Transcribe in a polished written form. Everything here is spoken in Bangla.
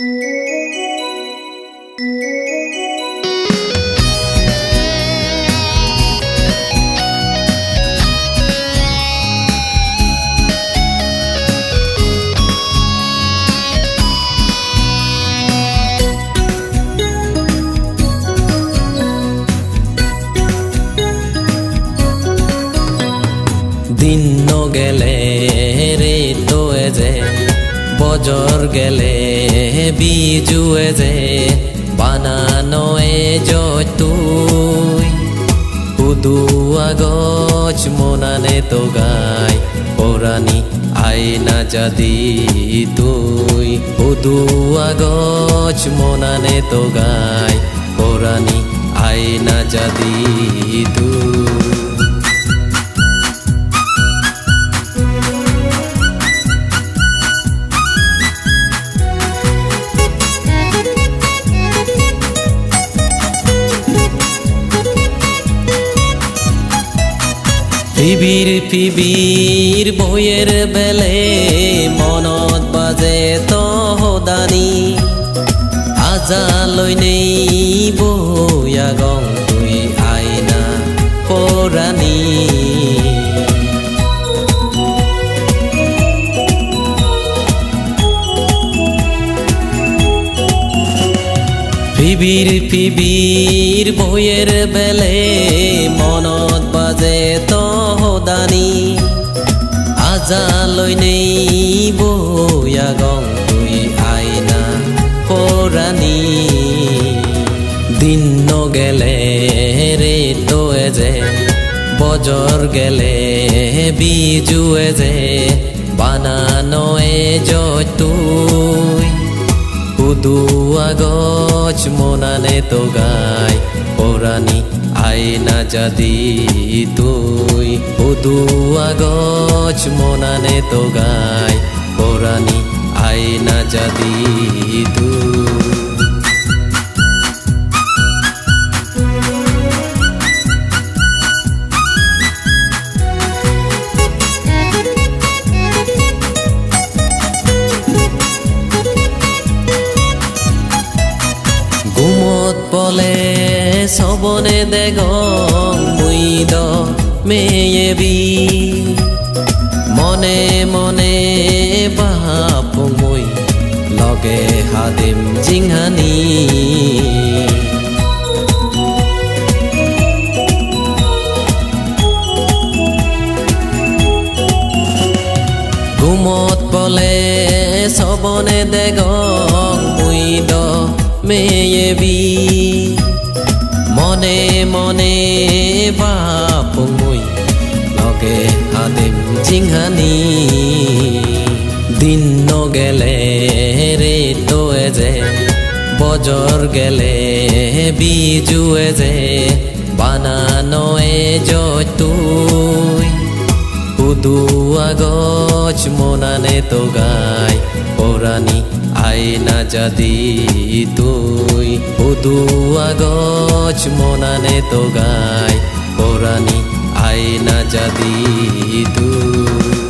দিন গেলে রে তোয়ে যে বজর গেলে বিজুয়ে যে বানানো এ তুই উদুয়া গছ মনানে তো গায় পরানি আয়না যদি তুই উদুয়া গছ মনানে তো গায় পরানি আয়না যদি তুই পিবির বইয়ের বেলে মনত বাজে তহদানি আজালৈ নেই বইয়া গং তুই আইনা পরানি পিবির বইয়ের বেলে মনত বাজে তহদানি আজালৈ নেই বইয়া গং তুই আইনা পরানি দিন গেলে রে তোয়ে যে বজর গেলে বিজুয়ে যে বানানো এ তুই উদুয়া গছ মনানে তো গায় পরানি আয়না যদি তুই উদুয়া গছ মনানে তো গায় পরানি আয়না যদি তুই বলে সবনে দেগং মুইদ মেয়েবি মনে মনে বাপ মুই লগে হাদিম জিংহানি ঘুমত বলে সবনে দেগং মুইদ মেয়েবি মনে মনে বাপ মুই লগে হাদিম জিংহানি দিন গেলে রে তোয়ে যে বজর গেলে বিজুয়ে যে বানানো এ তুই উদুয়া গছ মনানে তো গায় পরানি আয়না যদি তুই উদুয়া গছ মনানে তো গায় পরানি আয়না যদি তুই